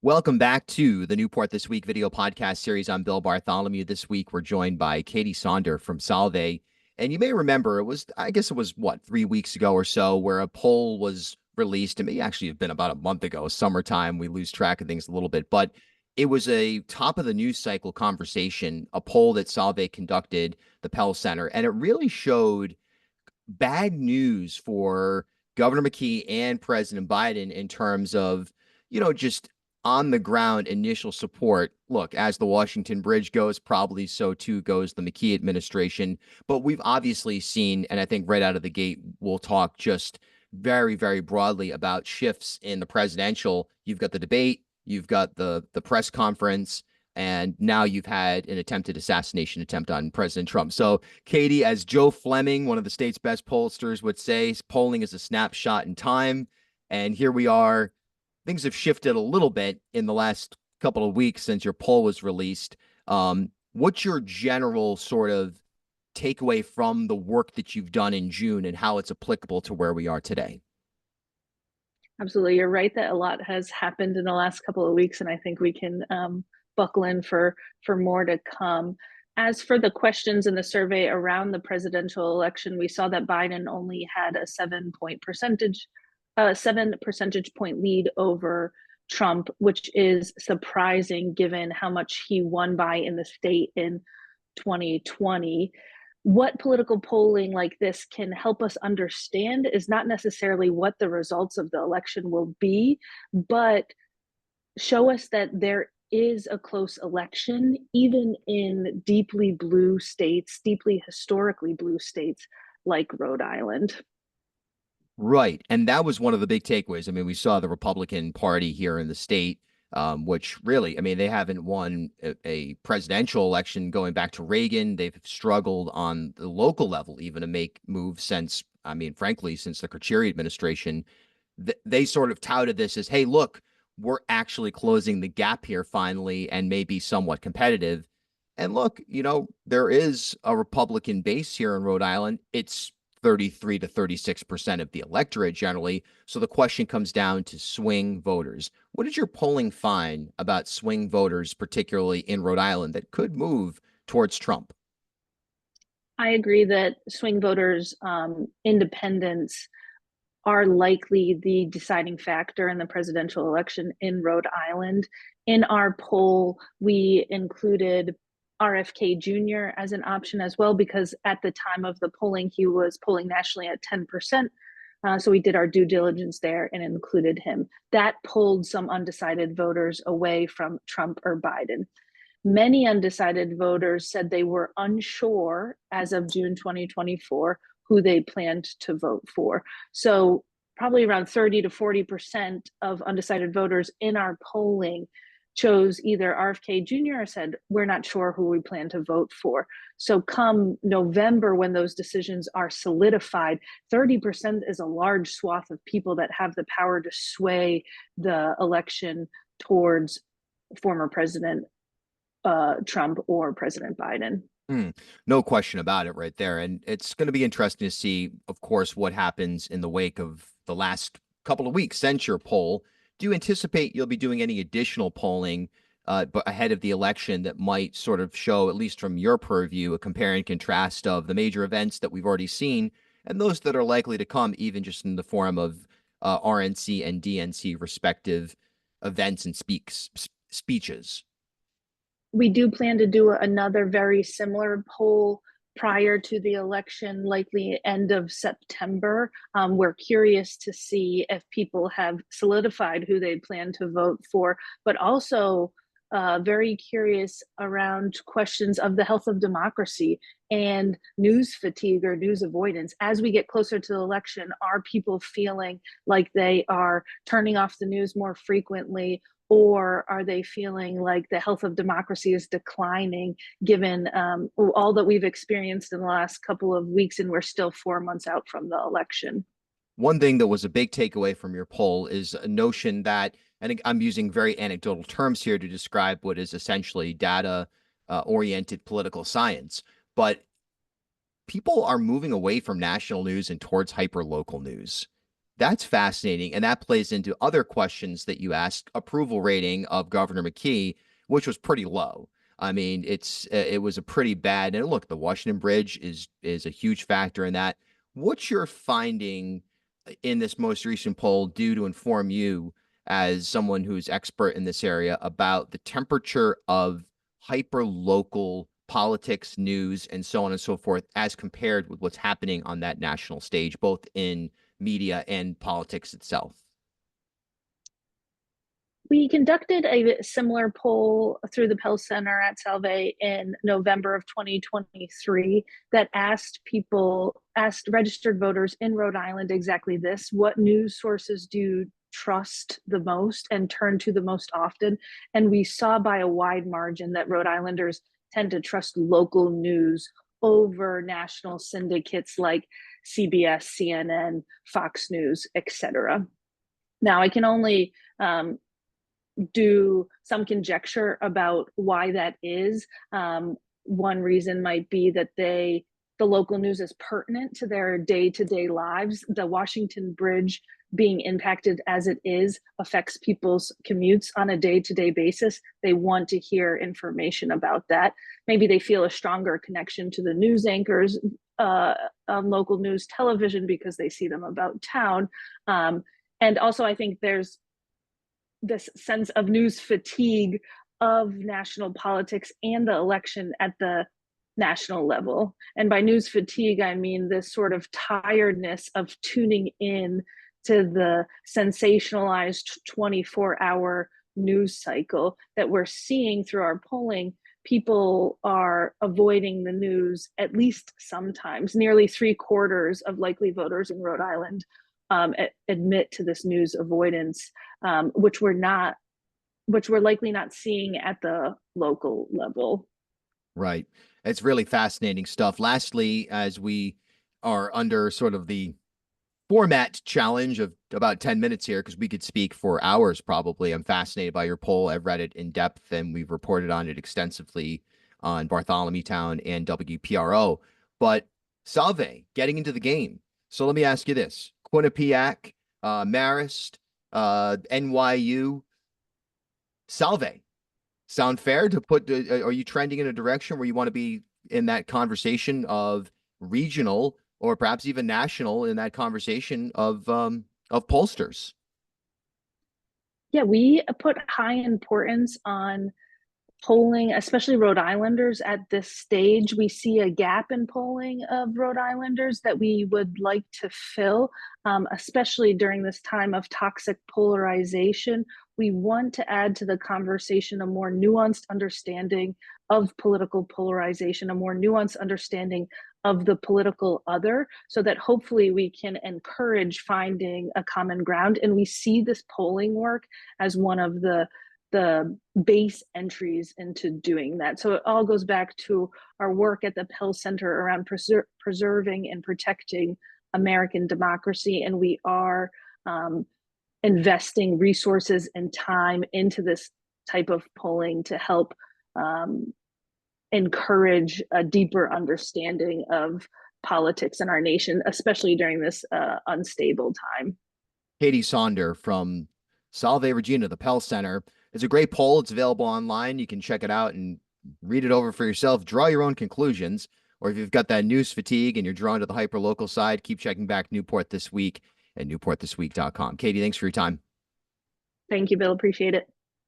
Welcome back to the Newport This Week video podcast series. I'm Bill Bartholomew. This week, we're joined by Katie Sonder from Salve. And you may remember I guess it was what, 3 weeks ago or so, where a poll was released. It may actually have been about a month ago, summertime. We lose track of things a little bit, but it was a top of the news cycle conversation, a poll that Salve conducted, the Pell Center, and it really showed bad news for Governor McKee and President Biden in terms of, just on the ground initial support. Look, as the Washington Bridge goes, probably so too goes the McKee administration. But we've obviously seen, and I think right out of the gate, we'll talk just very, very broadly about shifts in the presidential. You've got the debate, you've got the press conference, and now you've had an attempted assassination attempt on President Trump. So, Katie, as Joe Fleming, one of the state's best pollsters, would say, polling is a snapshot in time. And here we are. Things have shifted a little bit in the last couple of weeks since your poll was released. What's your general sort of takeaway from the work that you've done in June and how it's applicable to where we are today? Absolutely. You're right that a lot has happened in the last couple of weeks, and I think we can buckle in for more to come. As for the questions in the survey around the presidential election, we saw that Biden only had a 7 percentage point lead over Trump, which is surprising given how much he won by in the state in 2020. What political polling like this can help us understand is not necessarily what the results of the election will be, but show us that there is a close election, even in deeply blue states, deeply historically blue states like Rhode Island. Right. And that was one of the big takeaways. I mean, we saw the Republican Party here in the state, which really, I mean, they haven't won a presidential election going back to Reagan. They've struggled on the local level even to make moves since, I mean, frankly, since the Carcieri administration. They sort of touted this as, hey, look, we're actually closing the gap here finally and maybe somewhat competitive. And look, there is a Republican base here in Rhode Island. It's 33 to 36% of the electorate generally. So the question comes down to swing voters. What did your polling find about swing voters, particularly in Rhode Island, that could move towards Trump? I agree that swing voters, independents, are likely the deciding factor in the presidential election in Rhode Island. In our poll, we included RFK Jr. as an option as well, because at the time of the polling, he was polling nationally at 10%. So we did our due diligence there and included him. That pulled some undecided voters away from Trump or Biden. Many undecided voters said they were unsure as of June 2024 who they planned to vote for. So probably around 30 to 40% of undecided voters in our polling chose either RFK Jr. or said, we're not sure who we plan to vote for. So come November, when those decisions are solidified, 30% is a large swath of people that have the power to sway the election towards former President Trump or President Biden. No question about it right there. And it's going to be interesting to see, of course, what happens in the wake of the last couple of weeks since your poll. Do you anticipate you'll be doing any additional polling but ahead of the election that might sort of show, at least from your purview, a compare and contrast of the major events that we've already seen and those that are likely to come, even just in the form of RNC and DNC respective events and speeches? We do plan to do another very similar poll prior to the election, likely end of September. We're curious to see if people have solidified who they plan to vote for, but also very curious around questions of the health of democracy and news fatigue or news avoidance. As we get closer to the election, are people feeling like they are turning off the news more frequently, or are they feeling like the health of democracy is declining given all that we've experienced in the last couple of weeks, and we're still 4 months out from the election? One thing that was a big takeaway from your poll is a notion that, and I'm using very anecdotal terms here to describe what is essentially data oriented political science, but people are moving away from national news and towards hyper local news. That's fascinating. And that plays into other questions that you asked. Approval rating of Governor McKee, which was pretty low. I mean, it was a pretty bad. And look, the Washington Bridge is a huge factor in that. What's your finding in this most recent poll due to inform you as someone who's expert in this area about the temperature of hyper local politics, news, and so on and so forth, as compared with what's happening on that national stage, both in media and politics itself? We conducted a similar poll through the Pell Center at Salve in November of 2023 that asked registered voters in Rhode Island exactly this: what news sources do you trust the most and turn to the most often? And we saw by a wide margin that Rhode Islanders tend to trust local news over national syndicates like CBS, CNN, Fox News, etc. Now, I can only do some conjecture about why that is. One reason might be that the local news is pertinent to their day-to-day lives. The Washington Bridge being impacted as it is affects people's commutes on a day-to-day basis. They want to hear information about that. Maybe they feel a stronger connection to the news anchors on local news television because they see them about town. And also, I think there's this sense of news fatigue of national politics and the election at the national level. And by news fatigue, I mean this sort of tiredness of tuning in to the sensationalized 24-hour news cycle that we're seeing through our polling. People are avoiding the news at least sometimes. Nearly 3/4 of likely voters in Rhode Island admit to this news avoidance, which we're likely not seeing at the local level. Right. It's really fascinating stuff. Lastly, as we are under sort of the format challenge of about 10 minutes here, because we could speak for hours probably. I'm fascinated by your poll. I've read it in depth and we've reported on it extensively on Bartholomew Town and WPRO. But Salve, getting into the game. So let me ask you this: Quinnipiac, Marist, NYU, Salve. Sound fair to put? Are you trending in a direction where you want to be in that conversation of regional or perhaps even national, in that conversation of pollsters? Yeah, we put high importance on polling, especially Rhode Islanders at this stage. We see a gap in polling of Rhode Islanders that we would like to fill, especially during this time of toxic polarization. We want to add to the conversation a more nuanced understanding of political polarization, a more nuanced understanding of the political other, so that hopefully we can encourage finding a common ground. And we see this polling work as one of the base entries into doing that. So it all goes back to our work at the Pell Center around preserving and protecting American democracy. And we are investing resources and time into this type of polling to help encourage a deeper understanding of politics in our nation, especially during this unstable time. Katie Sonder from Salve Regina, the Pell Center. It's a great poll. It's available online. You can check it out and read it over for yourself. Draw your own conclusions. Or if you've got that news fatigue and you're drawn to the hyper-local side, keep checking back Newport This Week at newportthisweek.com. Katie, thanks for your time. Thank you, Bill. Appreciate it.